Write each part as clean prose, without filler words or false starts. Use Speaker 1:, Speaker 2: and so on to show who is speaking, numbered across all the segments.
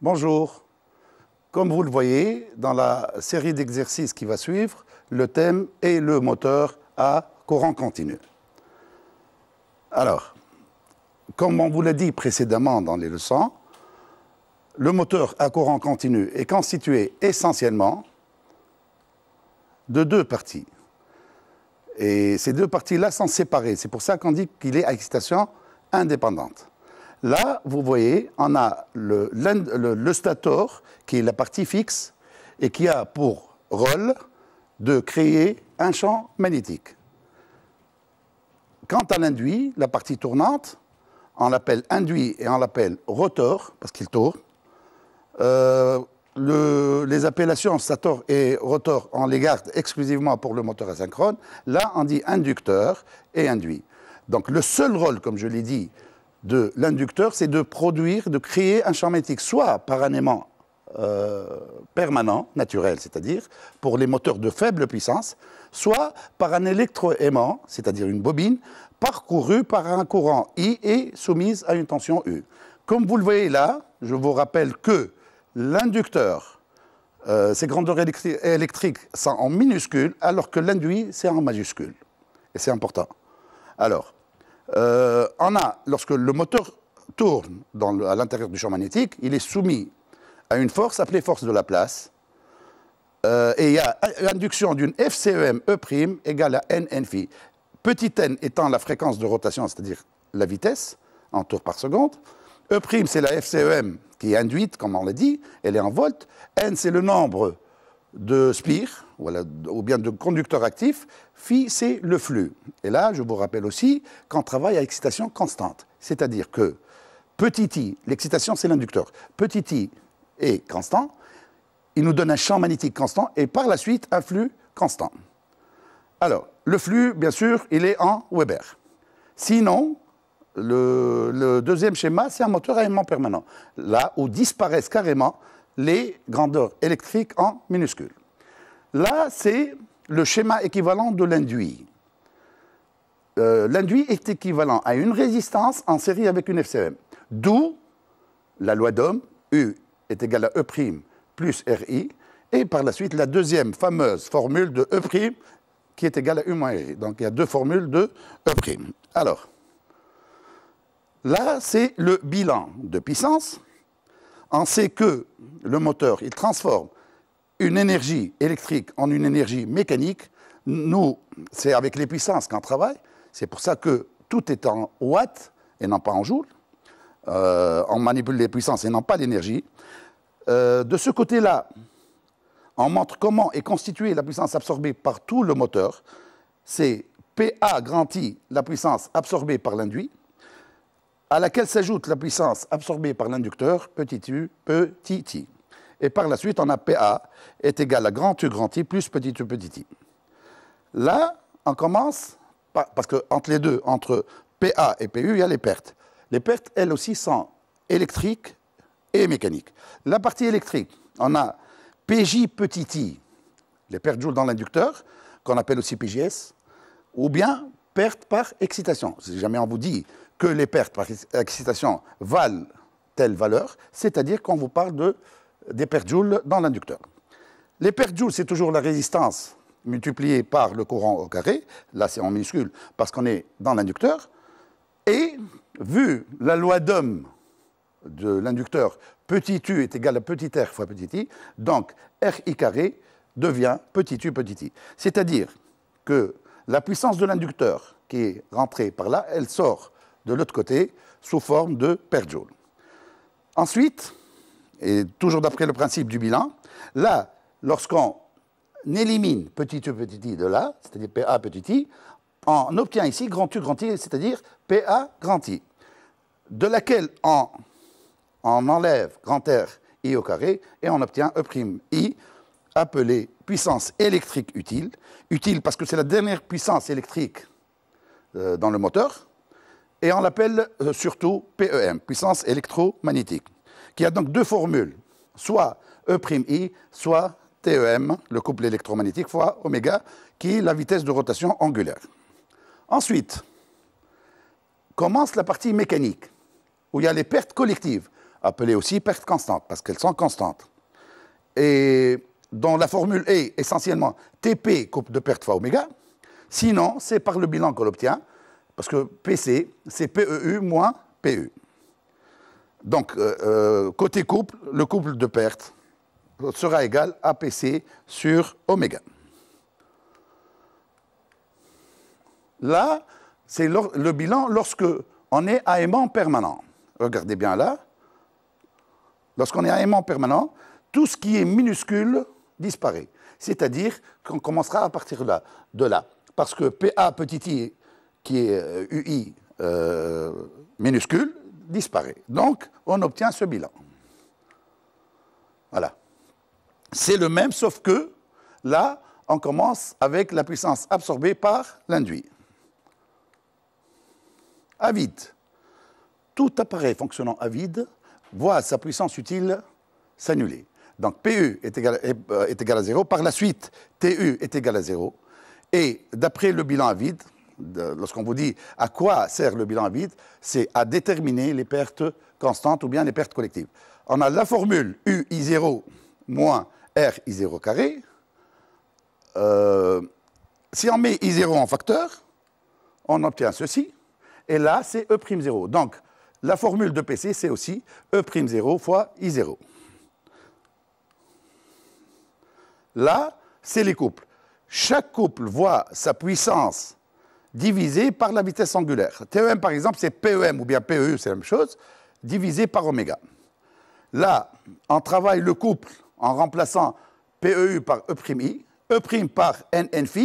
Speaker 1: Bonjour. Comme vous le voyez, dans la série d'exercices qui va suivre, le thème est le moteur à courant continu. Alors, comme on vous l'a dit précédemment dans les leçons, le moteur à courant continu est constitué essentiellement de deux parties. Et ces deux parties-là sont séparées. C'est pour ça qu'on dit qu'il est à excitation indépendante. Là, vous voyez, on a le stator, qui est la partie fixe, et qui a pour rôle de créer un champ magnétique. Quant à l'induit, la partie tournante, on l'appelle induit et on l'appelle rotor, parce qu'il tourne. Les appellations stator et rotor, on les garde exclusivement pour le moteur asynchrone. Là, on dit inducteur et induit. Donc, le seul rôle, comme je l'ai dit, de l'inducteur, c'est de produire, de créer un champ magnétique, soit par un aimant permanent, naturel, c'est-à-dire pour les moteurs de faible puissance, soit par un électroaimant, c'est-à-dire une bobine, parcourue par un courant I et soumise à une tension U. Comme vous le voyez là, je vous rappelle que l'inducteur, ses grandeurs électriques sont en minuscules, alors que l'induit, c'est en majuscule. Et c'est important. Alors, lorsque le moteur tourne à l'intérieur du champ magnétique, il est soumis à une force appelée force de Laplace. Et il y a induction d'une FCEM E' égale à n phi. Petit n étant la fréquence de rotation, c'est-à-dire la vitesse en tours par seconde. E', c'est la FCEM qui est induite, comme on l'a dit, elle est en volts. N, c'est le nombre de spires, voilà, ou bien de conducteurs actifs. Phi, c'est le flux. Et là, je vous rappelle aussi qu'on travaille à excitation constante. C'est-à-dire que petit i, l'excitation, c'est l'inducteur. Petit i est constant, il nous donne un champ magnétique constant et par la suite un flux constant. Alors, le flux, bien sûr, il est en Weber. Sinon, le deuxième schéma, c'est un moteur à aimant permanent, là où disparaissent carrément les grandeurs électriques en minuscules. Là, c'est le schéma équivalent de l'induit. L'induit est équivalent à une résistance en série avec une FCEM. D'où la loi d'Ohm, U est égal à E' plus RI, et par la suite la deuxième fameuse formule de E' qui est égale à U moins RI. Donc il y a deux formules de E'. Alors, là, c'est le bilan de puissance. On sait que le moteur, il transforme une énergie électrique en une énergie mécanique. Nous, c'est avec les puissances qu'on travaille. C'est pour ça que tout est en watts et non pas en joules. On manipule les puissances et non pas l'énergie. De ce côté-là, on montre comment est constituée la puissance absorbée par tout le moteur. C'est PA grand I, la puissance absorbée par l'induit, à laquelle s'ajoute la puissance absorbée par l'inducteur, petit u, petit i. Et par la suite, on a PA est égal à grand I plus petit u, petit i. Là, on commence, parce qu'entre les deux, entre PA et PU, il y a les pertes. Les pertes, elles aussi, sont électriques et mécaniques. La partie électrique, on a PJ petit i, les pertes joules dans l'inducteur, qu'on appelle aussi PJS, ou bien pertes par excitation. Si jamais on vous dit que les pertes par excitation valent telle valeur, c'est-à-dire qu'on vous parle des pertes joules dans l'inducteur. Les pertes joules, c'est toujours la résistance multipliée par le courant au carré. Là, c'est en minuscule parce qu'on est dans l'inducteur. Et vu la loi d'Ohm de l'inducteur, petit u est égal à petit r fois petit i, donc RI carré devient petit u petit i. C'est-à-dire que la puissance de l'inducteur qui est rentrée par là, elle sort de l'autre côté sous forme de pertes joules. Ensuite, et toujours d'après le principe du bilan, là, lorsqu'on élimine petit u petit i de là, c'est-à-dire PA petit i, on obtient ici grand U grand I, c'est-à-dire PA grand I, de laquelle on enlève grand R I au carré et on obtient E', appelé puissance électrique utile. Utile parce que c'est la dernière puissance électrique dans le moteur. Et on l'appelle surtout PEM, puissance électromagnétique, qui a donc deux formules, soit E', soit TEM, le couple électromagnétique, fois oméga, qui est la vitesse de rotation angulaire. Ensuite, commence la partie mécanique, où il y a les pertes collectives. appelées aussi pertes constantes, parce qu'elles sont constantes. Et dans la formule est essentiellement TP couple de perte fois oméga. Sinon, c'est par le bilan qu'on l'obtient, parce que PC, c'est PEU moins PU. Donc, côté couple, le couple de pertes sera égal à PC sur oméga. Là, c'est le bilan lorsque on est à aimant permanent. Regardez bien là. Lorsqu'on est à aimant permanent, tout ce qui est minuscule disparaît. C'est-à-dire qu'on commencera à partir de là. Parce que PA petit i, qui est UI minuscule, disparaît. Donc, on obtient ce bilan. Voilà. C'est le même, sauf que là, on commence avec la puissance absorbée par l'induit. À vide. Tout appareil fonctionnant à vide voit sa puissance utile s'annuler. Donc, PU est égal à 0. Par la suite, TU est égal à 0. Et d'après le bilan à vide, lorsqu'on vous dit à quoi sert le bilan à vide, c'est à déterminer les pertes constantes ou bien les pertes collectives. On a la formule UI0 moins RI0 carré. Si on met I0 en facteur, on obtient ceci. Et là, c'est E'0. Donc, la formule de PC, c'est aussi E'0 fois I0. Là, c'est les couples. Chaque couple voit sa puissance divisée par la vitesse angulaire. TEM, par exemple, c'est PEM ou bien PEU, c'est la même chose, divisé par oméga. Là, on travaille le couple en remplaçant PEU par E'I, E' par NNφ,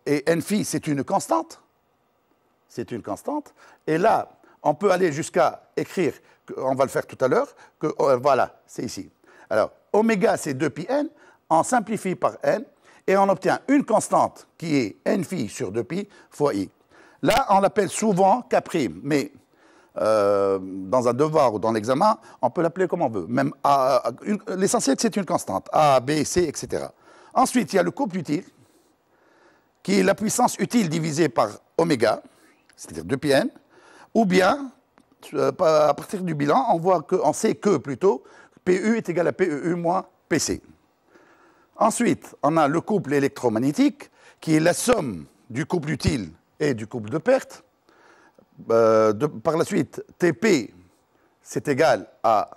Speaker 1: et Nφ, c'est une constante. C'est une constante. Et là, on peut aller jusqu'à écrire, on va le faire tout à l'heure, que voilà, c'est ici. Alors, oméga, c'est 2πn, on simplifie par n, et on obtient une constante qui est nφ sur 2π fois i. Là, on l'appelle souvent K', mais dans un devoir ou dans l'examen, on peut l'appeler comme on veut. Même l'essentiel, c'est une constante, A, B, C, etc. Ensuite, il y a le couple utile, qui est la puissance utile divisée par oméga, c'est-à-dire 2πn, ou bien, à partir du bilan, on sait que, plutôt, PU est égal à PEU moins PC. Ensuite, on a le couple électromagnétique, qui est la somme du couple utile et du couple de perte. Par la suite, TP, c'est égal à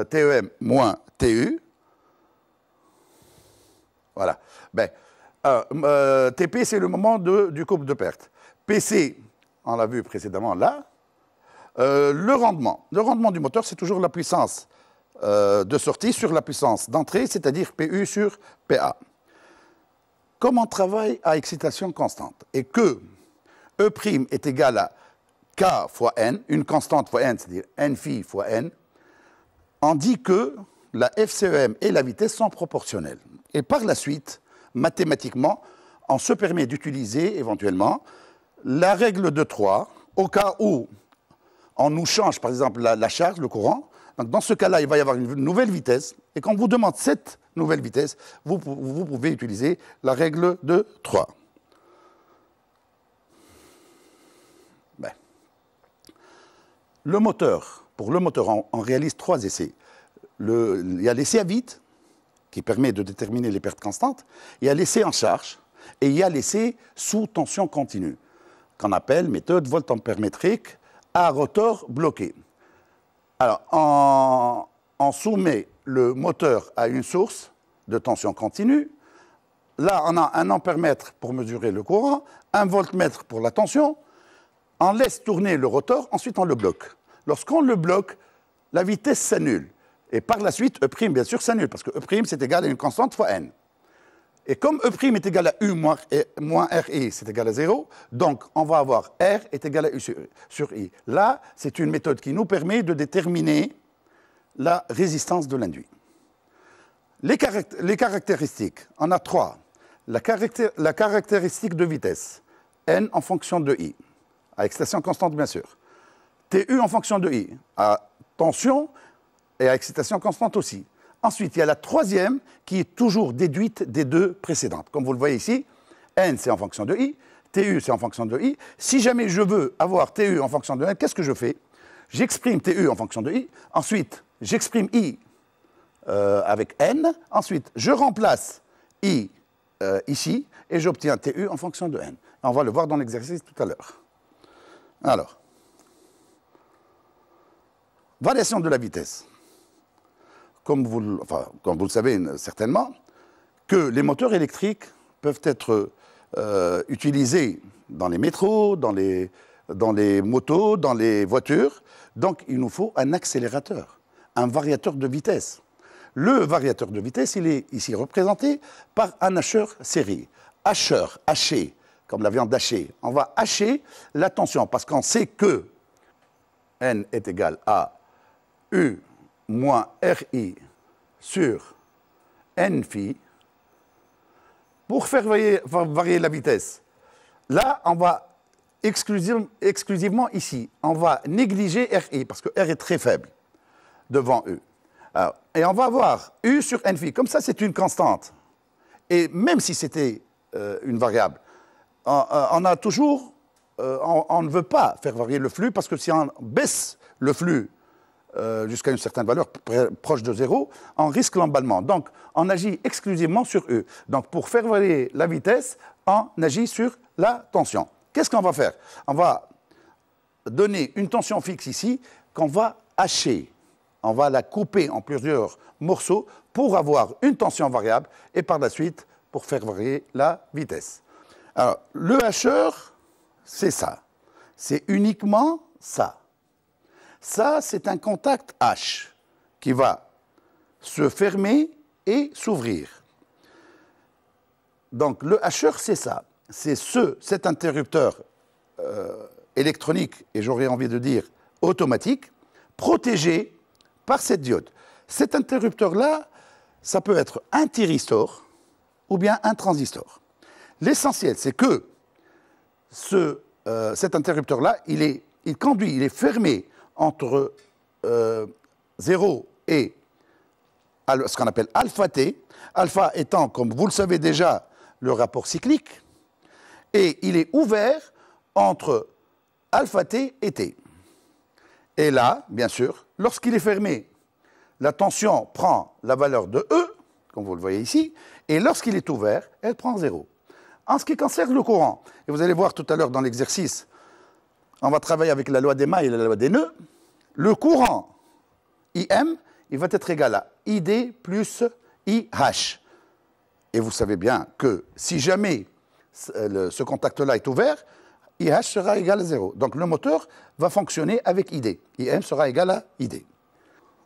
Speaker 1: TEM moins TU. Voilà. TP, c'est le moment du couple de perte. PC, on l'a vu précédemment là. Le rendement du moteur, c'est toujours la puissance de sortie sur la puissance d'entrée, c'est-à-dire PU sur PA. Comme on travaille à excitation constante et que E' est égal à K fois N, une constante fois N, c'est-à-dire Nφ fois N, on dit que la FCEM et la vitesse sont proportionnelles. Et par la suite, mathématiquement, on se permet d'utiliser éventuellement la règle de 3 au cas où on nous change, par exemple, la charge, le courant. Donc, dans ce cas-là, il va y avoir une nouvelle vitesse. Et quand on vous demande cette nouvelle vitesse, vous pouvez utiliser la règle de 3. Le moteur, pour le moteur, on réalise 3 essais. Il y a l'essai à vide, qui permet de déterminer les pertes constantes. Il y a l'essai en charge. Et il y a l'essai sous tension continue, qu'on appelle méthode voltampémétrique à rotor bloqué. Alors, on soumet le moteur à une source de tension continue. Là, on a un ampèremètre pour mesurer le courant, un voltmètre pour la tension. On laisse tourner le rotor, ensuite on le bloque. Lorsqu'on le bloque, la vitesse s'annule. Et par la suite, E', bien sûr, s'annule, parce que E', c'est égal à une constante fois N. Et comme E' est égal à U moins RI, c'est égal à 0, donc on va avoir R est égal à U sur I. Là, c'est une méthode qui nous permet de déterminer la résistance de l'induit. Les caractéristiques, on a 3. La caractéristique de vitesse, N en fonction de I, à excitation constante bien sûr. TU en fonction de I, à tension et à excitation constante aussi. Ensuite, il y a la troisième qui est toujours déduite des deux précédentes. Comme vous le voyez ici, N c'est en fonction de I, TU c'est en fonction de I. Si jamais je veux avoir TU en fonction de N, qu'est-ce que je fais? j'exprime TU en fonction de I, ensuite j'exprime I avec N, ensuite je remplace I ici, et j'obtiens TU en fonction de N. On va le voir dans l'exercice tout à l'heure. Alors, variation de la vitesse. Comme vous le savez certainement, que les moteurs électriques peuvent être utilisés dans les métros, dans les motos, dans les voitures. Donc, il nous faut un accélérateur, un variateur de vitesse. Le variateur de vitesse, il est ici représenté par un hacheur série. Hacheur, haché, comme la viande hachée. On va hacher la tension parce qu'on sait que N est égal à U moins RI sur N phi pour faire varier la vitesse. Là, on va exclusivement ici, on va négliger RI parce que R est très faible devant U. Alors, et on va avoir U sur N phi. Comme ça, c'est une constante. Et même si c'était une variable, on a toujours, on ne veut pas faire varier le flux parce que si on baisse le flux jusqu'à une certaine valeur proche de 0, on risque l'emballement. Donc, on agit exclusivement sur U. Donc, pour faire varier la vitesse, on agit sur la tension. Qu'est-ce qu'on va faire? On va donner une tension fixe ici qu'on va hacher. On va la couper en plusieurs morceaux pour avoir une tension variable et par la suite pour faire varier la vitesse. Alors, le hacheur, c'est ça. C'est uniquement ça. Ça, c'est un contact H qui va se fermer et s'ouvrir. Donc, le hacheur, c'est ça. C'est cet interrupteur électronique, et j'aurais envie de dire automatique, protégé par cette diode. Cet interrupteur-là, ça peut être un thyristor ou bien un transistor. L'essentiel, c'est que cet interrupteur-là, il conduit, il est fermé entre 0 et ce qu'on appelle alpha t, alpha étant, comme vous le savez déjà, le rapport cyclique, et il est ouvert entre alpha t et t. Et là, bien sûr, lorsqu'il est fermé, la tension prend la valeur de E, comme vous le voyez ici, et lorsqu'il est ouvert, elle prend 0. En ce qui concerne le courant, et vous allez voir tout à l'heure dans l'exercice, on va travailler avec la loi des mailles et la loi des nœuds, le courant IM, il va être égal à ID plus IH. Et vous savez bien que si jamais ce contact-là est ouvert, IH sera égal à 0. Donc le moteur va fonctionner avec ID. IM sera égal à ID.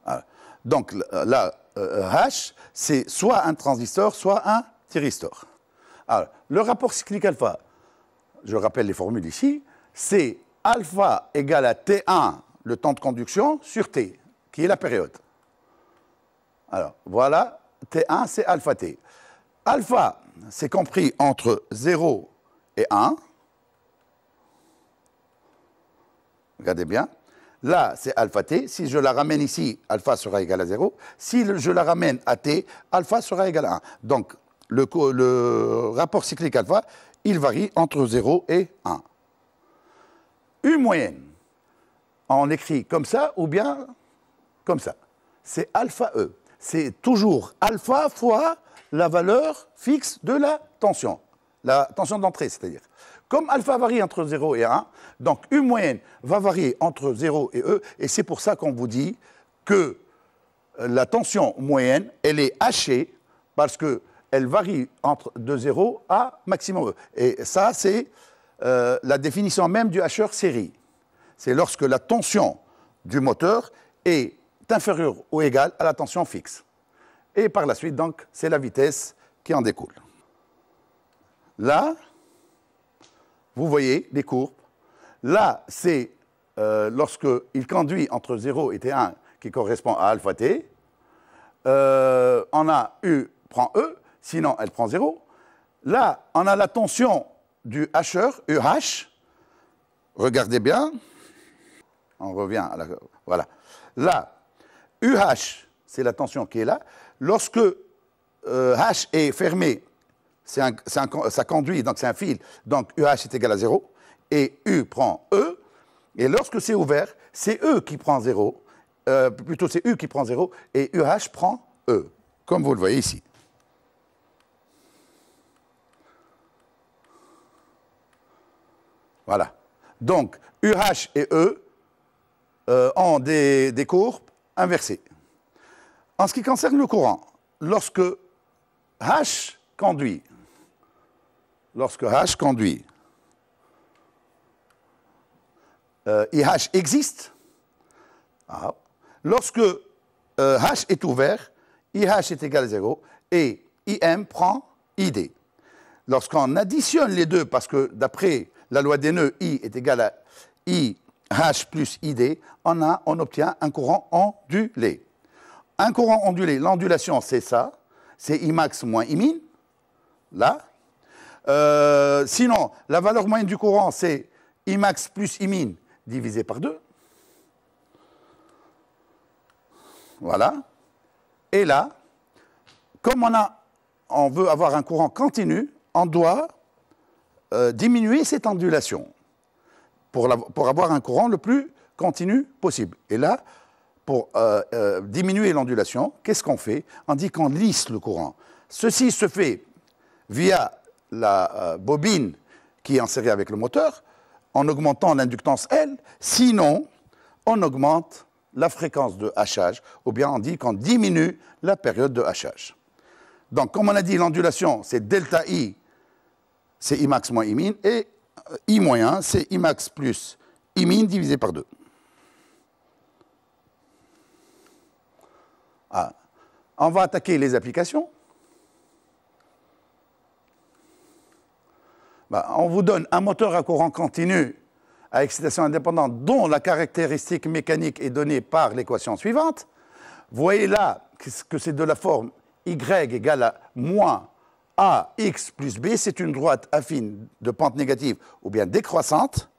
Speaker 1: Voilà. Donc là, H, c'est soit un transistor, soit un thyristor. Alors, le rapport cyclique alpha, je rappelle les formules ici, c'est alpha égale à T1, le temps de conduction, sur T, qui est la période. Alors, voilà, T1, c'est alpha T. Alpha, c'est compris entre 0 et 1. Regardez bien. Là, c'est alpha t. Si je la ramène ici, alpha sera égal à 0. Si je la ramène à t, alpha sera égal à 1. Donc, le rapport cyclique alpha, il varie entre 0 et 1. U moyenne, on écrit comme ça ou bien comme ça. C'est alpha E. C'est toujours alpha fois la valeur fixe de la tension d'entrée, c'est-à-dire. Comme alpha varie entre 0 et 1, donc U moyenne va varier entre 0 et E, et c'est pour ça qu'on vous dit que la tension moyenne, elle est hachée parce qu'elle varie de 0 à maximum E. Et ça, c'est la définition même du hacheur série. C'est lorsque la tension du moteur est inférieure ou égale à la tension fixe. Et par la suite, donc, c'est la vitesse qui en découle. Là, vous voyez les courbes. Là, c'est lorsqu'il conduit entre 0 et T1 qui correspond à alpha T. On a U prend E, sinon elle prend 0. Là, on a la tension du hacheur, UH. Regardez bien. On revient à la... Voilà. Là, UH, c'est la tension qui est là. Lorsque H est fermé, ça conduit, donc c'est un fil, donc UH est égal à 0, et U prend E, Et lorsque c'est ouvert, c'est E qui prend 0, plutôt c'est U qui prend 0, et UH prend E, comme vous le voyez ici. Voilà. Donc, UH et E ont des courbes inversées. En ce qui concerne le courant, lorsque H conduit, IH existe. Ah. Lorsque H est ouvert, IH est égal à 0 et IM prend ID. Lorsqu'on additionne les deux, parce que d'après la loi des nœuds, I est égal à IH plus ID, on obtient un courant ondulé. Un courant ondulé, l'ondulation c'est ça, c'est Imax moins Imin, là. Sinon, la valeur moyenne du courant c'est Imax plus Imin divisé par 2. Voilà. Et là, comme on veut avoir un courant continu, on doit diminuer cette ondulation pour avoir un courant le plus continu possible. Et là, pour diminuer l'ondulation, qu'est-ce qu'on fait? On dit qu'on lisse le courant. Ceci se fait via la bobine qui est insérée avec le moteur, en augmentant l'inductance L. Sinon, on augmente la fréquence de hachage, ou bien on dit qu'on diminue la période de hachage. Donc, comme on a dit, l'ondulation, c'est delta I, c'est Imax moins Imin, et I moyen, c'est Imax plus Imin divisé par 2. Ah. On va attaquer les applications. On vous donne un moteur à courant continu à excitation indépendante dont la caractéristique mécanique est donnée par l'équation suivante. Vous voyez là que c'est de la forme Y égale à moins AX plus B. C'est une droite affine de pente négative ou bien décroissante.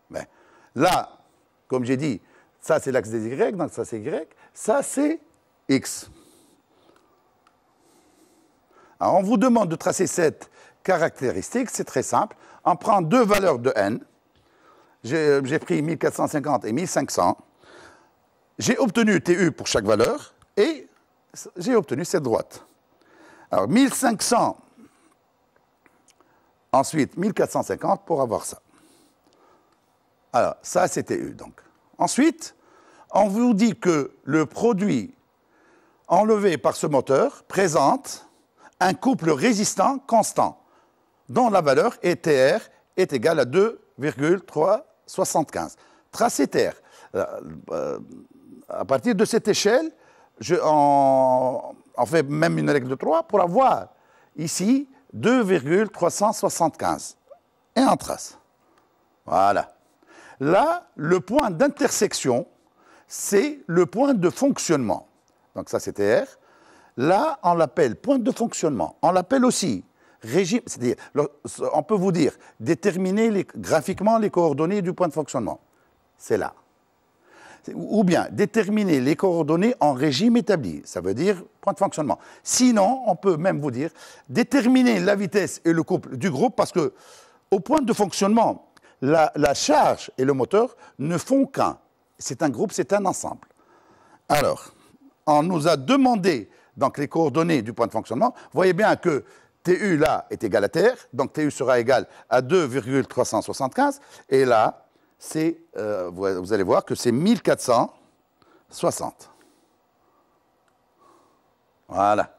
Speaker 1: Mais là, comme j'ai dit, ça c'est l'axe des Y, donc ça c'est Y. Ça c'est X. Alors on vous demande de tracer cette caractéristique, c'est très simple. On prend deux valeurs de n. J'ai pris 1450 et 1500. J'ai obtenu TU pour chaque valeur et j'ai obtenu cette droite. Alors 1500, ensuite 1450 pour avoir ça. Alors ça c'est TU donc. Ensuite, on vous dit que le produit enlevé par ce moteur présente un couple résistant constant dont la valeur ETR est égale à 2,375. Tracé TR. À partir de cette échelle, on fait même une règle de 3 pour avoir ici 2,375. Et on trace. Voilà. Là, le point d'intersection, c'est le point de fonctionnement. Donc ça, c'est TR. Là, on l'appelle point de fonctionnement. On l'appelle aussi régime, c'est-à-dire, on peut vous dire, déterminer graphiquement les coordonnées du point de fonctionnement. C'est là. Ou bien, déterminer les coordonnées en régime établi. Ça veut dire point de fonctionnement. Sinon, on peut même vous dire, déterminer la vitesse et le couple du groupe, parce que au point de fonctionnement, la charge et le moteur ne font qu'un. C'est un groupe, c'est un ensemble. Alors, on nous a demandé donc les coordonnées du point de fonctionnement. Vous voyez bien que TU là est égal à TR, donc TU sera égal à 2,375, et là, vous allez voir que c'est 1460. Voilà.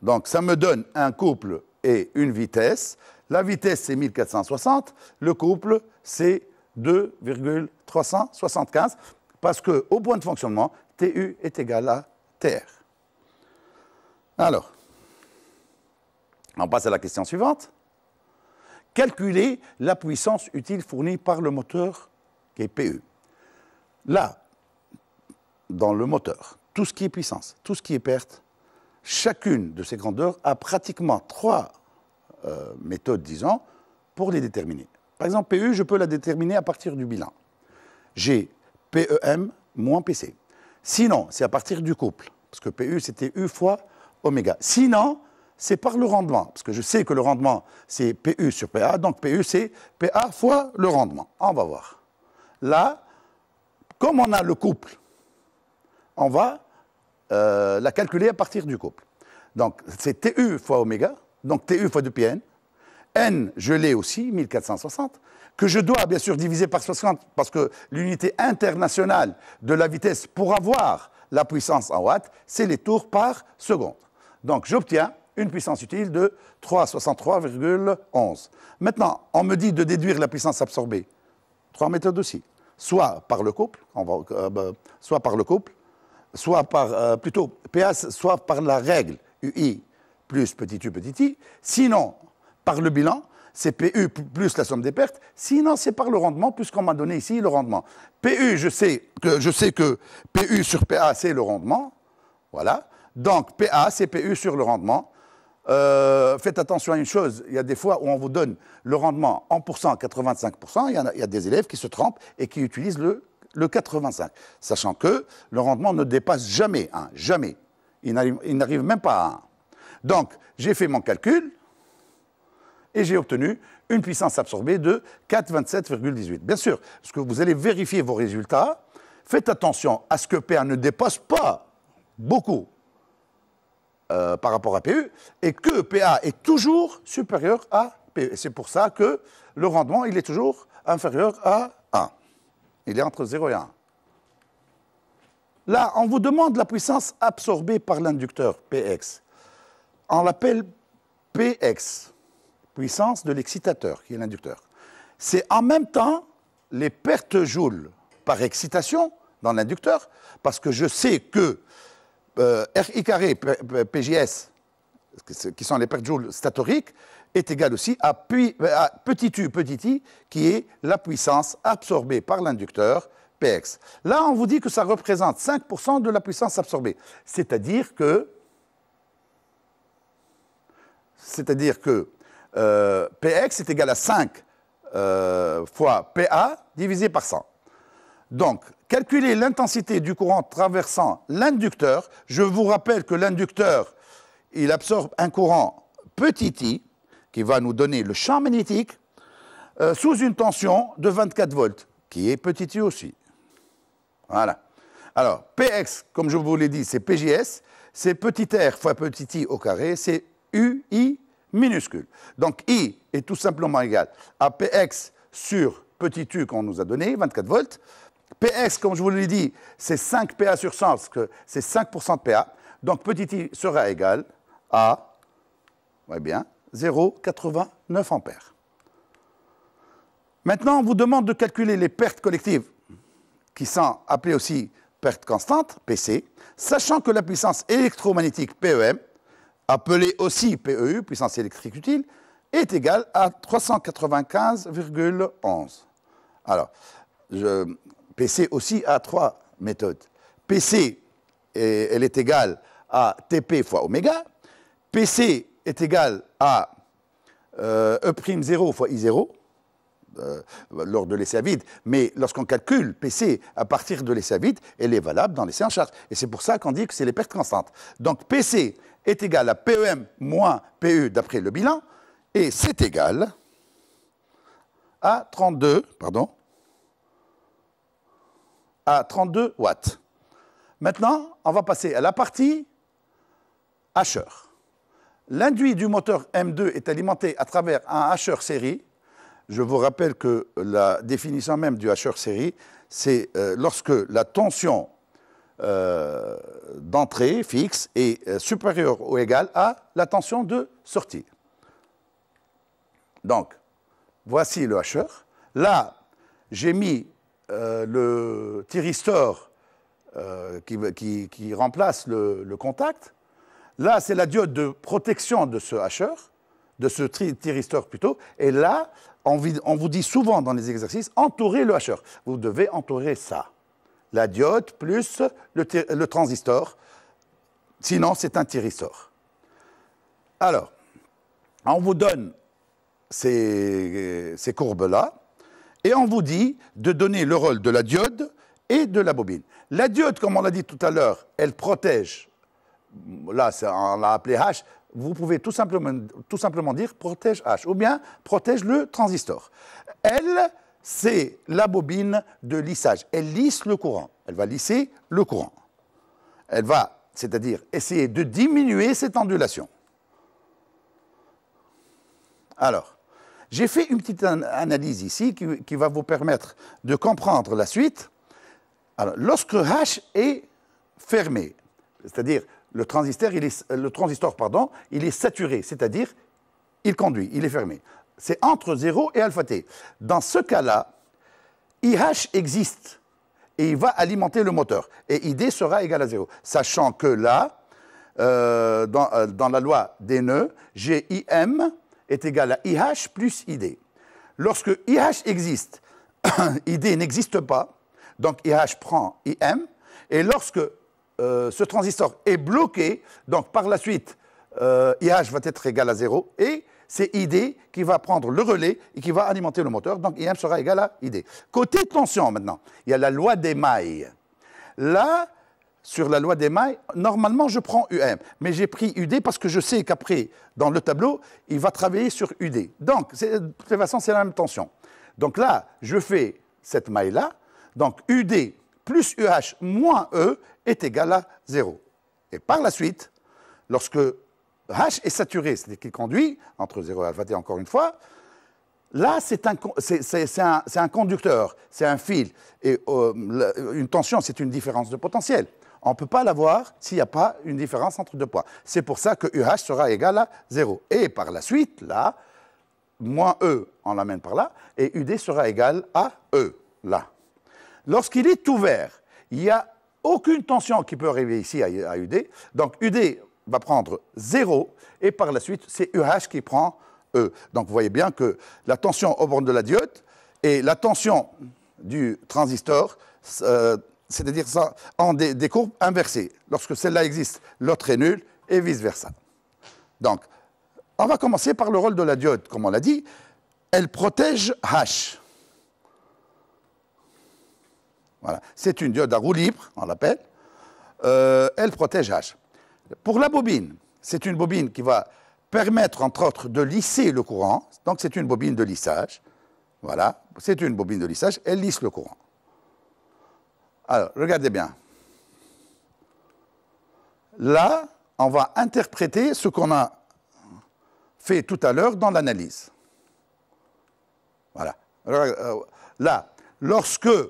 Speaker 1: Donc ça me donne un couple et une vitesse. La vitesse c'est 1460, le couple c'est 2,375, parce qu'au point de fonctionnement, TU est égal à TR. Alors, on passe à la question suivante. Calculer la puissance utile fournie par le moteur qui est PU. Là, dans le moteur, tout ce qui est puissance, tout ce qui est perte, chacune de ces grandeurs a pratiquement trois méthodes, disons, pour les déterminer. Par exemple, PU, je peux la déterminer à partir du bilan. J'ai PEM moins PC. Sinon, c'est à partir du couple, parce que PU, c'était U fois oméga. Sinon, c'est par le rendement. Parce que je sais que le rendement, c'est PU sur PA. Donc PU, c'est PA fois le rendement. On va voir. Là, comme on a le couple, on va la calculer à partir du couple. Donc, c'est TU fois oméga, donc TU fois 2πn. N, je l'ai aussi, 1460, que je dois bien sûr diviser par 60 parce que l'unité internationale de la vitesse pour avoir la puissance en watts, c'est les tours par seconde. Donc, j'obtiens une puissance utile de 363,11. Maintenant, on me dit de déduire la puissance absorbée. 3 méthodes aussi. Soit par le couple, soit par le couple, soit par, plutôt, PA, soit par la règle UI plus petit u petit i, sinon par le bilan, c'est PU plus la somme des pertes, sinon c'est par le rendement, puisqu'on m'a donné ici le rendement. PU, je sais que PU sur PA, c'est le rendement, voilà, donc PA, c'est PU sur le rendement. Faites attention à une chose, il y a des fois où on vous donne le rendement en pourcent, 85%, il y a des élèves qui se trompent et qui utilisent le 85, sachant que le rendement ne dépasse jamais 1, jamais. Il n'arrive même pas à 1. Donc, j'ai fait mon calcul et j'ai obtenu une puissance absorbée de 427,18. Bien sûr, parce que vous allez vérifier vos résultats, faites attention à ce que PA ne dépasse pas beaucoup par rapport à PU et que PA est toujours supérieur à PU. C'est pour ça que le rendement, il est toujours inférieur à 1. Il est entre 0 et 1. Là, on vous demande la puissance absorbée par l'inducteur, Px. On l'appelle Px, puissance de l'excitateur, qui est l'inducteur. C'est en même temps les pertes joules par excitation dans l'inducteur, parce que je sais que RI carré PJS, qui sont les pertes joules statoriques, est égal aussi à petit u petit i, qui est la puissance absorbée par l'inducteur, Px. Là, on vous dit que ça représente 5% de la puissance absorbée. C'est-à-dire que Px est égal à 5 fois Pa divisé par 100. Donc, calculer l'intensité du courant traversant l'inducteur. Je vous rappelle que l'inducteur, il absorbe un courant petit i, qui va nous donner le champ magnétique, sous une tension de 24 volts, qui est petit i aussi. Voilà. Alors, Px, comme je vous l'ai dit, c'est PJS, c'est petit r fois petit i au carré, c'est UI minuscule. Donc, I est tout simplement égal à Px sur petit u qu'on nous a donné, 24 volts. Px, comme je vous l'ai dit, c'est 5 Pa sur 100, parce que c'est 5% de Pa. Donc, petit i sera égal à, ouais bien, 0,89 ampères. Maintenant, on vous demande de calculer les pertes collectives, qui sont appelées aussi pertes constantes, PC, sachant que la puissance électromagnétique PEM, appelée aussi PEU, puissance électrique utile, est égale à 395,11. Alors, PC aussi a 3 méthodes. PC, elle est égale à TP fois oméga. PC est égal à E'0 fois I0, lors de l'essai à vide, mais lorsqu'on calcule PC à partir de l'essai à vide, elle est valable dans l'essai en charge. Et c'est pour ça qu'on dit que c'est les pertes constantes. Donc PC est égal à PEM moins PU d'après le bilan, et c'est égal à 32 watts. Maintenant, on va passer à la partie hacheur. L'induit du moteur M2 est alimenté à travers un hacheur série. Je vous rappelle que la définition même du hacheur série, c'est lorsque la tension d'entrée fixe est supérieure ou égale à la tension de sortie. Donc, voici le hacheur. Là, j'ai mis le thyristor qui remplace le contact. Là, c'est la diode de protection de ce hacheur, de ce thyristor plutôt. Et là, on vous dit souvent dans les exercices, entourer le hacheur. Vous devez entourer ça. La diode plus le transistor. Sinon, c'est un thyristor. Alors, on vous donne ces courbes-là. Et on vous dit de donner le rôle de la diode et de la bobine. La diode, comme on l'a dit tout à l'heure, elle protège. Là, on l'a appelé H. vous pouvez tout simplement dire protège H, ou bien protège le transistor. L, c'est la bobine de lissage. Elle lisse le courant. Elle va lisser le courant. Elle va, c'est-à-dire, essayer de diminuer cette ondulation. Alors, j'ai fait une petite analyse ici qui va vous permettre de comprendre la suite. Alors, lorsque H est fermé, c'est-à-dire le transistor, il est saturé, c'est-à-dire il conduit, il est fermé. C'est entre 0 et alpha T. Dans ce cas-là, IH existe et il va alimenter le moteur. Et ID sera égal à 0. Sachant que là, dans la loi des nœuds, GIM est égal à IH plus ID. Lorsque IH existe, ID n'existe pas, donc IH prend IM, et lorsque ce transistor est bloqué, donc par la suite, IH va être égal à 0, et c'est ID qui va prendre le relais et qui va alimenter le moteur, donc IM sera égal à ID. Côté tension maintenant, il y a la loi des mailles. Là, sur la loi des mailles, normalement je prends UM, mais j'ai pris UD parce que je sais qu'après, dans le tableau, il va travailler sur UD. Donc, de toute façon, c'est la même tension. Donc là, je fais cette maille-là, donc UD plus UH moins E est égal à 0. Et par la suite, lorsque H est saturé, c'est-à-dire qu'il conduit, entre 0 et alpha T encore une fois, là, c'est un conducteur, c'est un fil. Et une tension, c'est une différence de potentiel. On ne peut pas l'avoir s'il n'y a pas une différence entre deux points. C'est pour ça que UH sera égal à 0. Et par la suite, là, moins E, on l'amène par là, et UD sera égal à E, là. Lorsqu'il est ouvert, il n'y a aucune tension qui peut arriver ici à UD. Donc UD va prendre 0, et par la suite, c'est UH qui prend E. Donc vous voyez bien que la tension aux bornes de la diode et la tension du transistor, c'est-à-dire ça, en des courbes inversées. Lorsque celle-là existe, l'autre est nulle, et vice-versa. Donc, on va commencer par le rôle de la diode, comme on l'a dit. Elle protège H. Voilà. C'est une diode à roue libre, on l'appelle. Elle protège H. Pour la bobine, c'est une bobine qui va permettre, entre autres, de lisser le courant. Donc, c'est une bobine de lissage. Voilà, c'est une bobine de lissage. Elle lisse le courant. Alors, regardez bien. Là, on va interpréter ce qu'on a fait tout à l'heure dans l'analyse. Voilà. Alors, là, lorsqu'il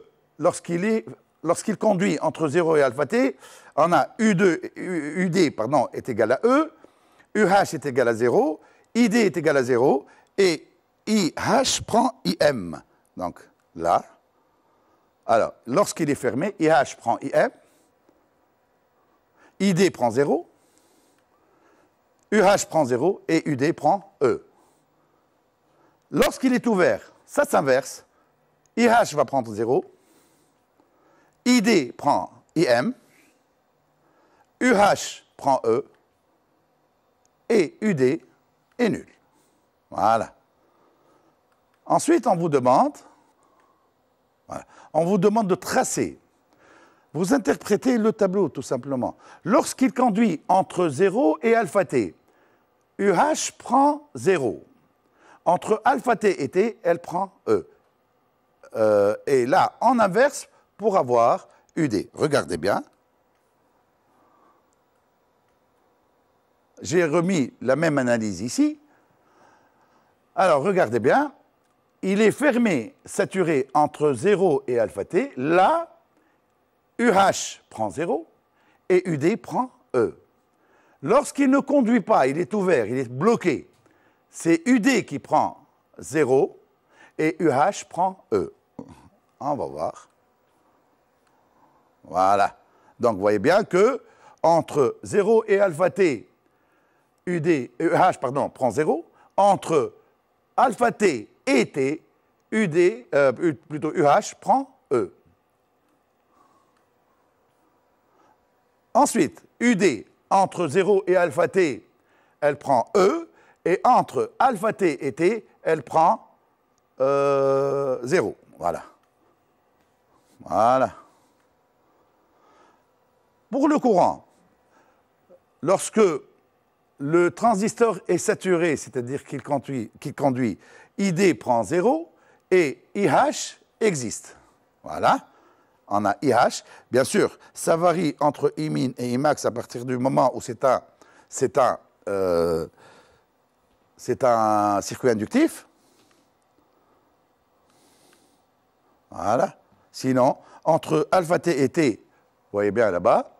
Speaker 1: conduit entre 0 et alpha T, on a UD est égal à E, UH est égal à 0, ID est égal à 0, et IH prend IM. Donc, là. Alors, lorsqu'il est fermé, IH prend IM, ID prend 0, UH prend 0 et UD prend E. Lorsqu'il est ouvert, ça s'inverse. IH va prendre 0, ID prend IM, UH prend E et UD est nul. Voilà. Ensuite, on vous demande de tracer. Vous interprétez le tableau, tout simplement. Lorsqu'il conduit entre 0 et alpha T, UH prend 0. Entre alpha T et T, elle prend E. Et là, en inverse, pour avoir UD. Regardez bien. J'ai remis la même analyse ici. Alors, regardez bien. Il est fermé, saturé entre 0 et alpha T. Là, UH prend 0 et UD prend E. Lorsqu'il ne conduit pas, il est ouvert, il est bloqué, c'est UD qui prend 0 et UH prend E. On va voir. Voilà. Donc, vous voyez bien que entre 0 et alpha T, UH prend 0. Entre alpha T et T, UH prend E. Ensuite, UD, entre 0 et alpha T, elle prend E, et entre alpha T et T, elle prend 0. Voilà. Voilà. Pour le courant, lorsque le transistor est saturé, c'est-à-dire qu'il conduit, ID prend 0 et IH existe. Voilà, on a IH. Bien sûr, ça varie entre Imin et Imax à partir du moment où c'est un circuit inductif. Voilà. Sinon, entre alpha t et t, vous voyez bien là-bas,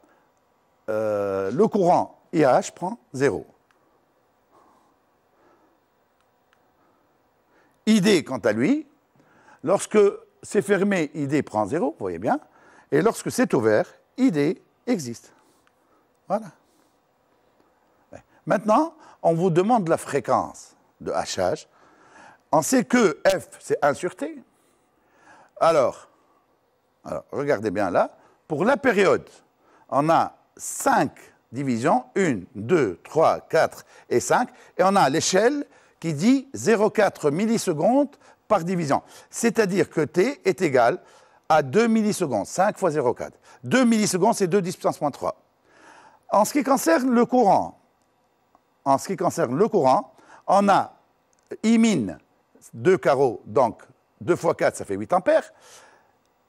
Speaker 1: le courant IH prend 0. ID, quant à lui, lorsque c'est fermé, ID prend 0, vous voyez bien, et lorsque c'est ouvert, ID existe. Voilà. Maintenant, on vous demande la fréquence de hachage. On sait que F, c'est 1 sur T. Alors, regardez bien là, pour la période, on a 5 divisions, 1, 2, 3, 4 et 5, et on a l'échelle qui dit 0,4 millisecondes par division. C'est-à-dire que T est égal à 2 millisecondes, 5 fois 0,4. 2 millisecondes, c'est 2 10 puissance moins 3. En ce qui concerne le courant, on a Imin, 2 carreaux, donc 2 fois 4, ça fait 8 ampères.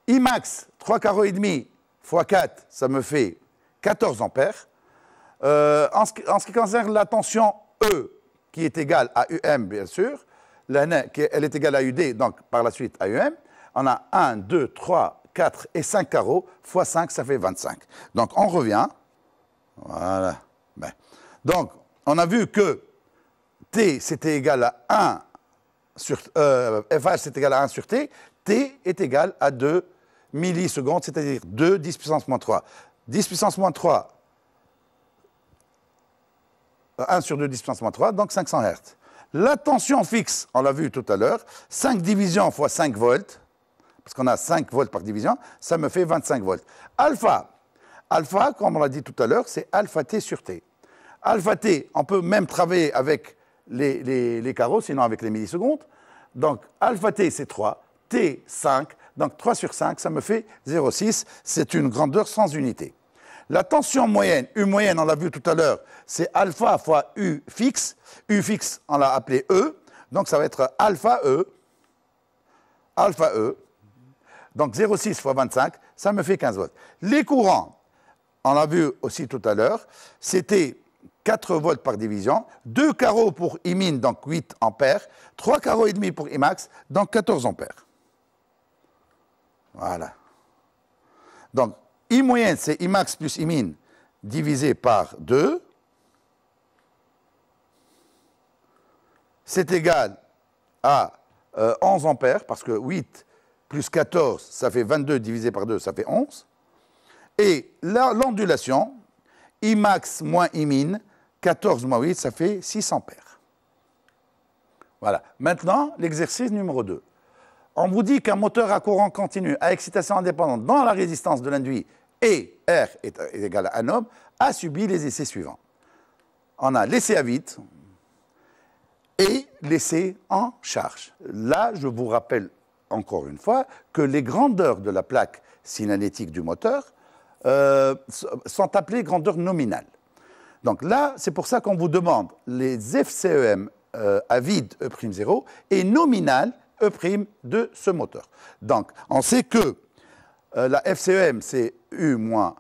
Speaker 1: Imax, 3 carreaux et demi fois 4, ça me fait 14 ampères. En ce qui concerne la tension E, qui est égale à UM, bien sûr, elle est égale à UD, donc par la suite à UM, on a 1, 2, 3, 4 et 5 carreaux, fois 5, ça fait 25. Donc on revient. Voilà. Ben. Donc, on a vu que T, c'était égal à 1 sur... FH, c'est égal à 1 sur T. T est égal à 2 millisecondes, c'est-à-dire 2 10 puissance moins 3. 10 puissance moins 3, 1 sur 2 10 puissance moins 3, donc 500 Hz. La tension fixe, on l'a vu tout à l'heure, 5 divisions fois 5 volts, parce qu'on a 5 volts par division, ça me fait 25 volts. Alpha, comme on l'a dit tout à l'heure, c'est alpha T sur T. Alpha T, on peut même travailler avec les carreaux, sinon avec les millisecondes. Donc, alpha T, c'est 3, T, 5, donc 3 sur 5, ça me fait 0,6. C'est une grandeur sans unité. La tension moyenne, U moyenne, on l'a vu tout à l'heure, c'est alpha fois U fixe. U fixe, on l'a appelé E, donc ça va être alpha E. Donc 0,6 fois 25, ça me fait 15 volts. Les courants, on l'a vu aussi tout à l'heure, c'était 4 volts par division, 2 carreaux pour Imin, donc 8 ampères, 3 carreaux et demi pour Imax, donc 14 ampères. Voilà. Donc, I moyenne, c'est Imax plus Imin divisé par 2. C'est égal à 11 ampères, parce que 8 plus 14, ça fait 22 divisé par 2, ça fait 11. Et l'ondulation, Imax moins Imin, 14 moins 8, ça fait 6 ampères. Voilà. Maintenant, l'exercice numéro 2. On vous dit qu'un moteur à courant continu à excitation indépendante dans la résistance de l'induit et R est égal à 1 ohm a subi les essais suivants. On a l'essai à vide et l'essai en charge. Là, je vous rappelle encore une fois que les grandeurs de la plaque signalétique du moteur sont appelées grandeurs nominales. Donc là, c'est pour ça qu'on vous demande les FCEM à vide E'0 et nominal E' de ce moteur. Donc, on sait que la FCEM, c'est U moins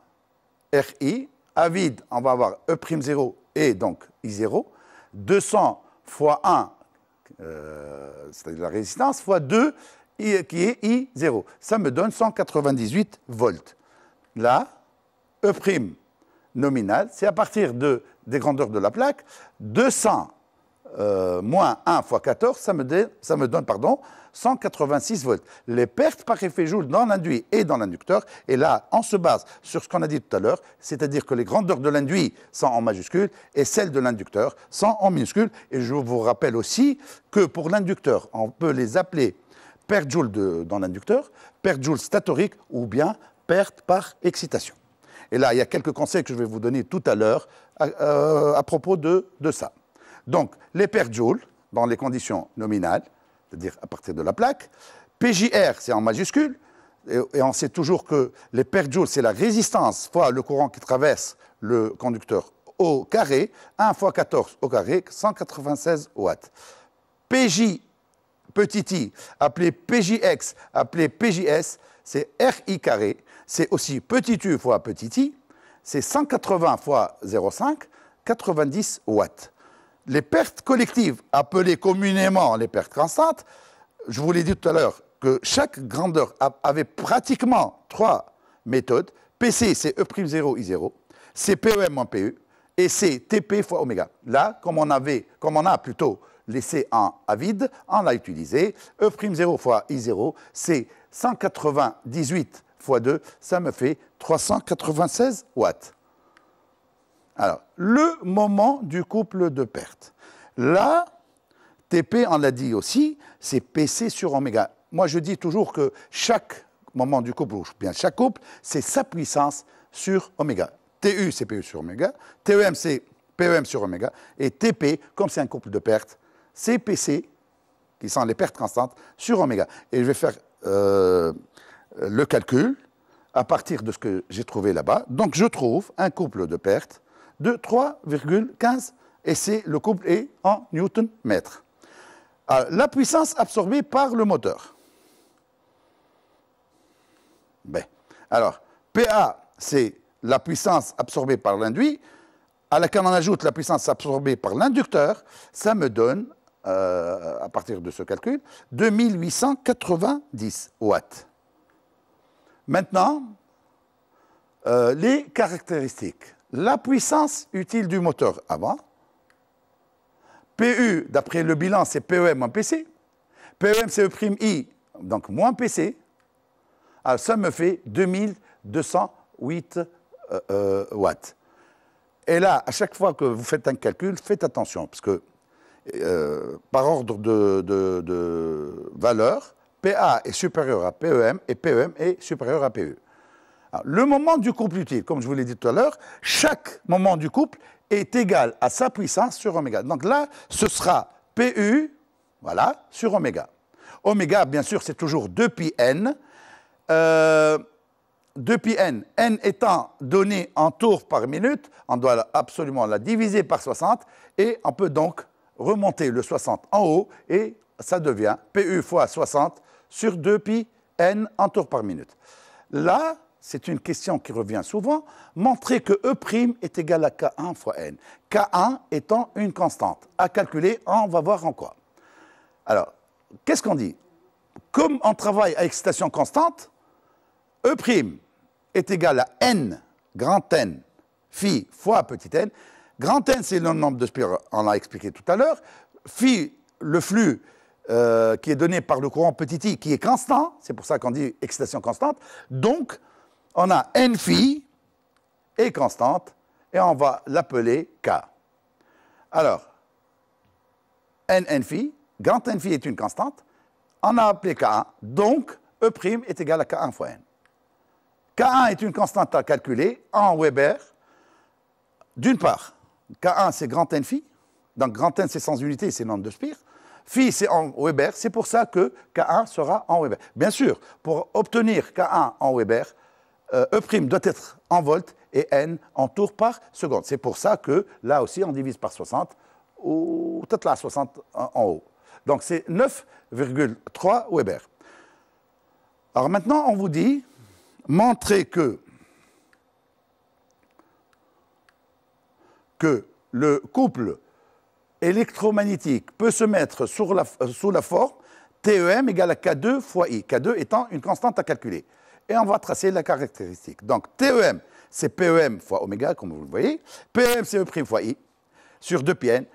Speaker 1: RI. À vide, on va avoir E'0 et donc I0. 200 fois 1, c'est-à-dire la résistance, fois 2, qui est I0. Ça me donne 198 volts. Là, E' nominal, c'est à partir des grandeurs de la plaque, 200 moins 1 fois 14, ça me donne 186 volts. Les pertes par effet Joule dans l'induit et dans l'inducteur, et là, on se base sur ce qu'on a dit tout à l'heure, c'est-à-dire que les grandeurs de l'induit sont en majuscule et celles de l'inducteur sont en minuscule. Et je vous rappelle aussi que pour l'inducteur, on peut les appeler pertes Joule dans l'inducteur, pertes Joule statorique ou bien perte par excitation. Et là, il y a quelques conseils que je vais vous donner tout à l'heure à propos de ça. Donc, les pertes Joule, dans les conditions nominales, c'est-à-dire à partir de la plaque, PJR, c'est en majuscule, et on sait toujours que les pertes Joule, c'est la résistance fois le courant qui traverse le conducteur au carré, 1 fois 14 au carré, 196 watts. PJ, petit i, appelé PJX, appelé PJS, c'est RI carré, c'est aussi petit u fois petit i, c'est 180 fois 0,5, 90 watts. Les pertes collectives, appelées communément les pertes constantes, je vous l'ai dit tout à l'heure, que chaque grandeur avait pratiquement 3 méthodes. PC, c'est E'0, I0, c'est PEM moins PU, et c'est TP fois oméga. Là, comme on a plutôt laissé à vide, on l'a utilisé. E'0 fois I0, c'est 198 fois 2, ça me fait 396 watts. Alors, le moment du couple de pertes. Là, TP, on l'a dit aussi, c'est PC sur oméga. Moi, je dis toujours que chaque moment du couple, ou bien chaque couple, c'est sa puissance sur oméga. TU, c'est PU sur oméga. TEM, c'est PEM sur oméga. Et TP, comme c'est un couple de pertes, c'est PC, qui sont les pertes constantes, sur oméga. Et je vais faire le calcul à partir de ce que j'ai trouvé là-bas. Donc, je trouve un couple de pertes de 3,15 et le couple est en newton-mètre. La puissance absorbée par le moteur. Ben, alors, PA, c'est la puissance absorbée par l'induit, à laquelle on ajoute la puissance absorbée par l'inducteur, ça me donne, à partir de ce calcul, 2890 watts. Maintenant, les caractéristiques. La puissance utile du moteur avant. PU, d'après le bilan, c'est PEM moins PC. PEM, c'est E', donc moins PC. Alors, ça me fait 2208 watts. Et là, à chaque fois que vous faites un calcul, faites attention, parce que par ordre de valeur, PA est supérieur à PEM et PEM est supérieur à PU. Alors, le moment du couple utile, comme je vous l'ai dit tout à l'heure, chaque moment du couple est égal à sa puissance sur oméga. Donc là, ce sera PU, voilà, sur oméga. Oméga, bien sûr, c'est toujours 2πn. 2πn, n étant donné en tours par minute, on doit absolument la diviser par 60 et on peut donc remonter le 60 en haut et ça devient PU fois 60 sur 2πn en tours par minute. Là, c'est une question qui revient souvent, montrer que E' est égal à K1 fois N. K1 étant une constante. À calculer, on va voir en quoi. Alors, qu'est-ce qu'on dit? Comme on travaille à excitation constante, E' est égal à N, grand N, phi fois petit n. Grand N, c'est le nombre de spires, on l'a expliqué tout à l'heure. Phi, le flux qui est donné par le courant petit i, qui est constant, c'est pour ça qu'on dit excitation constante. Donc, on a N phi est constante et on va l'appeler K. Alors, N phi, grand N phi est une constante, on a appelé K1, donc E' est égal à K1 fois N. K1 est une constante à calculer en Weber. D'une part, K1 c'est grand N phi, donc grand N c'est sans unité, c'est nombre de spires. Phi c'est en Weber, c'est pour ça que K1 sera en Weber. Bien sûr, pour obtenir K1 en Weber, E' doit être en volts et N en tours par seconde. C'est pour ça que là aussi on divise par 60, ou peut-être là 60 en haut. Donc c'est 9,3 Weber. Alors maintenant on vous dit, montrer que le couple électromagnétique peut se mettre sous la forme TEM égale à K2 fois I, K2 étant une constante à calculer. Et on va tracer la caractéristique. Donc TEM, c'est PEM fois oméga, comme vous le voyez. PEM, c'est E' fois I, sur 2πn.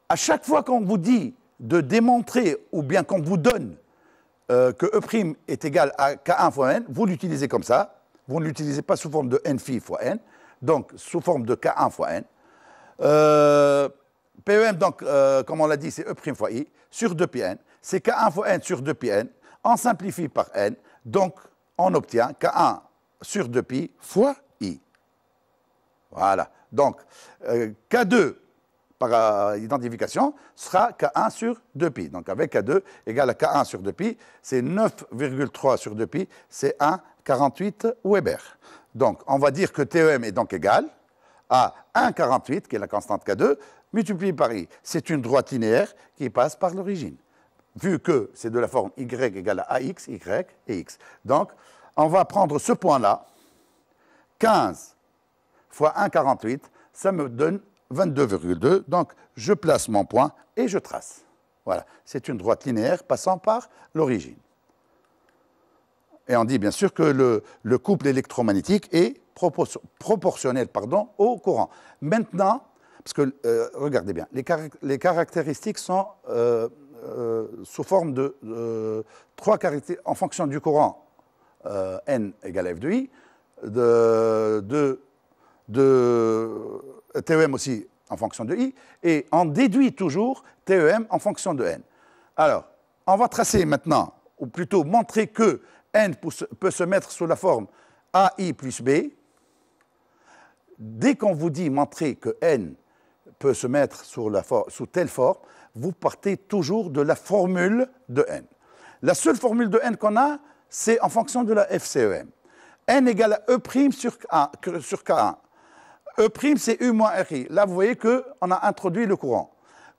Speaker 1: À chaque fois qu'on vous dit de démontrer, ou bien qu'on vous donne que E' est égal à K1 fois N, vous l'utilisez comme ça. Vous ne l'utilisez pas sous forme de N phi fois N, donc sous forme de K1 fois N. PEM, donc, comme on l'a dit, c'est E' fois I sur 2πn. C'est K1 fois N sur 2πn. On simplifie par N, donc on obtient K1 sur 2π fois I. Voilà. Donc, K2 par identification sera K1 sur 2π. Donc, avec K2 égale à K1 sur 2π, c'est 9,3 sur 2π, c'est 1,48 Weber. Donc, on va dire que TEM est donc égal à 1,48, qui est la constante K2, multiplié par I. C'est une droite linéaire qui passe par l'origine. Vu que c'est de la forme Y égale à AX, Y et X. Donc, on va prendre ce point-là, 15 fois 1,48, ça me donne 22,2. Donc, je place mon point et je trace. Voilà, c'est une droite linéaire passant par l'origine. Et on dit bien sûr que le couple électromagnétique est proportionnel au courant. Maintenant, parce que, regardez bien, les caractéristiques sont sous forme de 3 caractéristiques en fonction du courant, N égale F de I, de TEM aussi en fonction de I, et on déduit toujours TEM en fonction de N. Alors, on va tracer maintenant, ou plutôt montrer que N peut se mettre sous la forme AI plus B. Dès qu'on vous dit montrer que N peut se mettre sous telle forme, vous partez toujours de la formule de N. La seule formule de N qu'on a, c'est en fonction de la FCEM. N égale à E' sur K1. E', c'est U moins RI. Là, vous voyez qu'on a introduit le courant.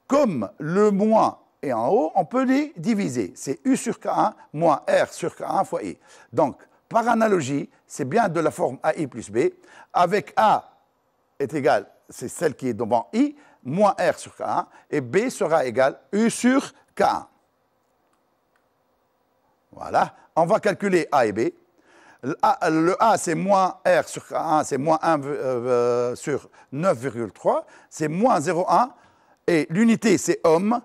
Speaker 1: Comme le moins est en haut, on peut les diviser. C'est U sur K1 moins R sur K1 fois I. Donc, par analogie, c'est bien de la forme AI plus B, avec A est égal, c'est celle qui est devant I, moins R sur K1, et B sera égal U sur K1. Voilà. On va calculer A et B. Le A, c'est moins R sur K1, c'est moins 1 sur 9,3, c'est moins 0,1, et l'unité, c'est ohm,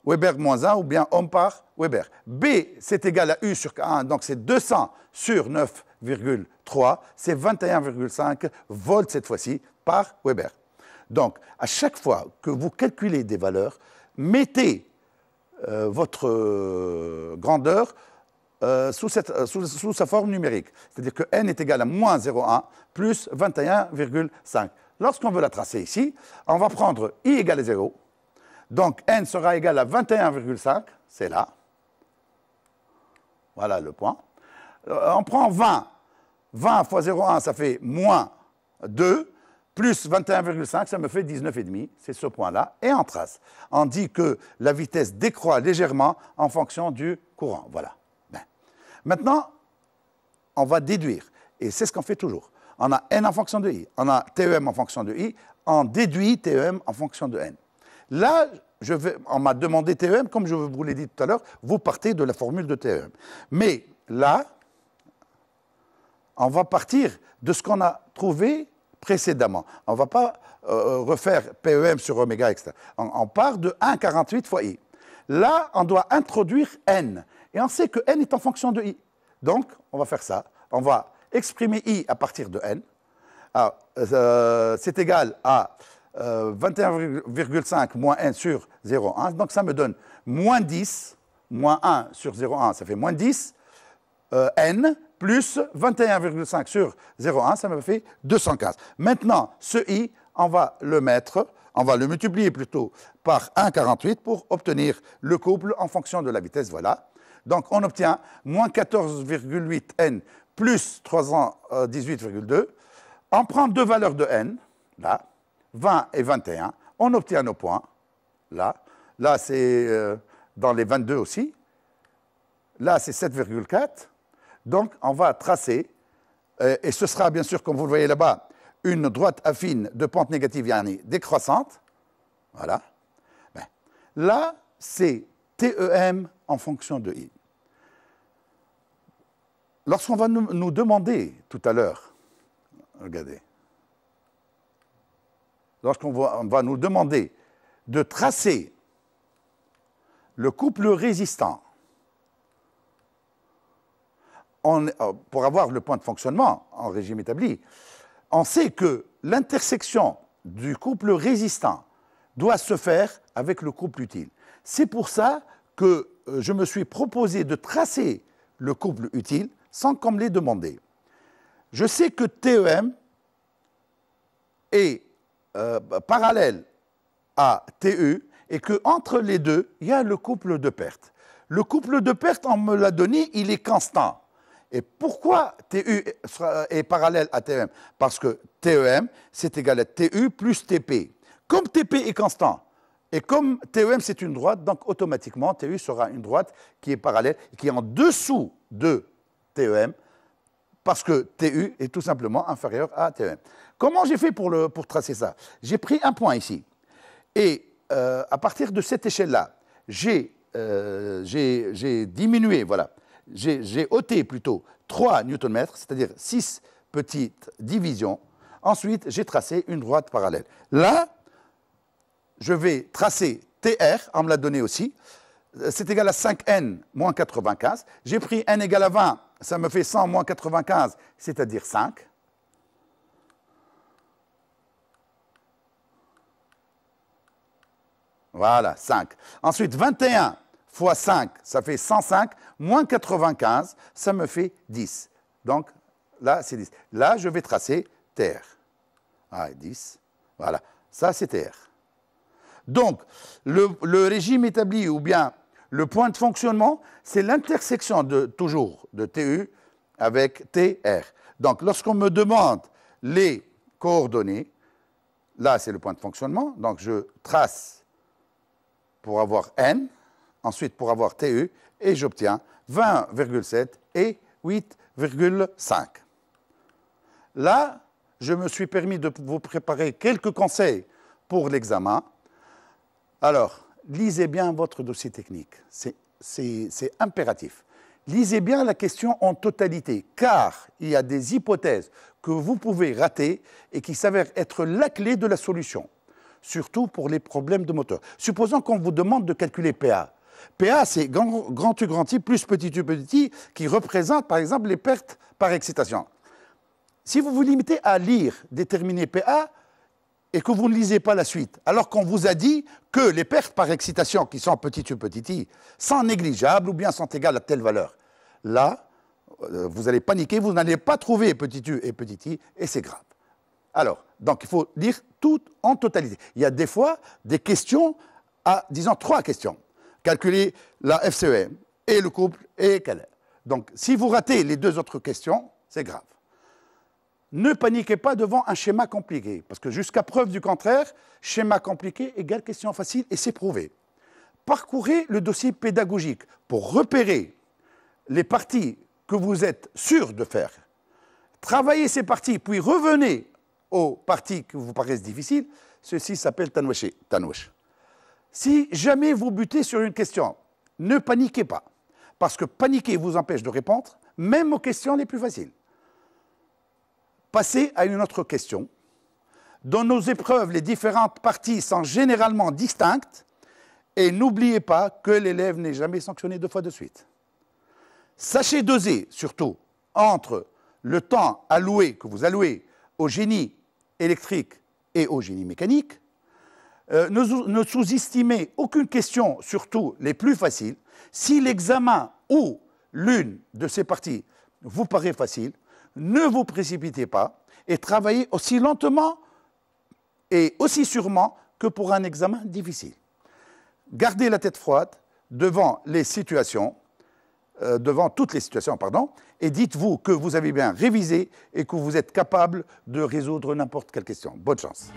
Speaker 1: Weber moins 1, ou bien ohm par Weber. B, c'est égal à U sur K1, donc c'est 200 sur 9,3, c'est 21,5 volts cette fois-ci par Weber. Donc, à chaque fois que vous calculez des valeurs, mettez votre grandeur sous sa forme numérique. C'est-à-dire que n est égal à moins 0,1 plus 21,5. Lorsqu'on veut la tracer ici, on va prendre i égale à 0. Donc n sera égal à 21,5, c'est là. Voilà le point. On prend 20. 20 fois 0,1, ça fait moins 2, plus 21,5, ça me fait 19,5. C'est ce point-là. Et on trace. On dit que la vitesse décroît légèrement en fonction du courant. Voilà. Maintenant, on va déduire, et c'est ce qu'on fait toujours. On a N en fonction de I, on a TEM en fonction de I, on déduit TEM en fonction de N. Là, on m'a demandé TEM, comme je vous l'ai dit tout à l'heure, vous partez de la formule de TEM. Mais là, on va partir de ce qu'on a trouvé précédemment. On ne va pas refaire PEM sur oméga, etc. On part de 1,48 fois I. Là, on doit introduire N. Et on sait que N est en fonction de I. Donc, on va faire ça. On va exprimer I à partir de N. C'est égal à 21,5 moins N sur 0,1. Donc, ça me donne moins 10, moins 1 sur 0,1, ça fait moins 10, N, plus 21,5 sur 0,1, ça me fait 215. Maintenant, ce I, on va le multiplier plutôt par 1,48 pour obtenir le couple en fonction de la vitesse. Voilà. Donc, on obtient moins 14,8 N plus 318,2. On prend deux valeurs de N, là, 20 et 21. On obtient nos points, là. Là, c'est dans les 22 aussi. Là, c'est 7,4. Donc, on va tracer, et ce sera bien sûr, comme vous le voyez là-bas, une droite affine de pente négative, yani décroissante. Voilà. Là, c'est TEM en fonction de I. Lorsqu'on va nous demander tout à l'heure, regardez, lorsqu'on va nous demander de tracer le couple résistant pour avoir le point de fonctionnement en régime établi, on sait que l'intersection du couple résistant doit se faire avec le couple utile. C'est pour ça que je me suis proposé de tracer le couple utile sans qu'on me l'ait demandé. Je sais que TEM est parallèle à TE et qu'entre les deux, il y a le couple de perte. Le couple de perte, on me l'a donné, il est constant. Et pourquoi TU est parallèle à TEM? Parce que TEM, c'est égal à TU plus TP. Comme TP est constant, et comme TEM, c'est une droite, donc automatiquement, TU sera une droite qui est parallèle, qui est en dessous de TEM, parce que TU est tout simplement inférieur à TEM. Comment j'ai fait pour tracer ça? J'ai pris un point ici. Et à partir de cette échelle-là, j'ai diminué, voilà, j'ai ôté plutôt 3 Nm, c'est-à-dire 6 petites divisions. Ensuite, j'ai tracé une droite parallèle. Là, je vais tracer TR, on me l'a donné aussi, c'est égal à 5n moins 95. J'ai pris n égale à 20, ça me fait 100 moins 95, c'est-à-dire 5. Voilà, 5. Ensuite, 21 fois 5, ça fait 105, moins 95, ça me fait 10. Donc, là, c'est 10. Là, je vais tracer TR. Ah, 10. Voilà, ça, c'est TR. Donc, le régime établi, ou bien le point de fonctionnement, c'est l'intersection toujours de TU avec TR. Donc, lorsqu'on me demande les coordonnées, là, c'est le point de fonctionnement. Donc, je trace pour avoir N, ensuite pour avoir TU, et j'obtiens 20,7 et 8,5. Là, je me suis permis de vous préparer quelques conseils pour l'examen. Alors, lisez bien votre dossier technique, c'est impératif. Lisez bien la question en totalité, car il y a des hypothèses que vous pouvez rater et qui s'avèrent être la clé de la solution, surtout pour les problèmes de moteur. Supposons qu'on vous demande de calculer PA. PA, c'est grand U grand I plus petit u petit i, qui représente, par exemple, les pertes par excitation. Si vous vous limitez à lire, déterminer PA, et que vous ne lisez pas la suite, alors qu'on vous a dit que les pertes par excitation, qui sont petit u petit i, sont négligeables ou bien sont égales à telle valeur, là, vous allez paniquer, vous n'allez pas trouver petit u et petit i, et c'est grave. Alors, donc il faut lire tout en totalité. Il y a des fois des questions à, disons, 3 questions. Calculer la FCEM et le couple et Keller. Donc, si vous ratez les 2 autres questions, c'est grave. Ne paniquez pas devant un schéma compliqué, parce que jusqu'à preuve du contraire, schéma compliqué égale question facile, et c'est prouvé. Parcourez le dossier pédagogique pour repérer les parties que vous êtes sûr de faire. Travaillez ces parties, puis revenez aux parties qui vous paraissent difficiles. Ceci s'appelle tanouch. Si jamais vous butez sur une question, ne paniquez pas, parce que paniquer vous empêche de répondre, même aux questions les plus faciles. Passez à une autre question. Dans nos épreuves, les différentes parties sont généralement distinctes, et n'oubliez pas que l'élève n'est jamais sanctionné 2 fois de suite. Sachez doser, surtout, entre le temps alloué, que vous allouez au génie électrique et au génie mécanique. Ne sous-estimez aucune question, surtout les plus faciles. Si l'examen ou l'une de ces parties vous paraît facile, ne vous précipitez pas et travaillez aussi lentement et aussi sûrement que pour un examen difficile. Gardez la tête froide devant les situations, devant toutes les situations, pardon, et dites-vous que vous avez bien révisé et que vous êtes capable de résoudre n'importe quelle question. Bonne chance.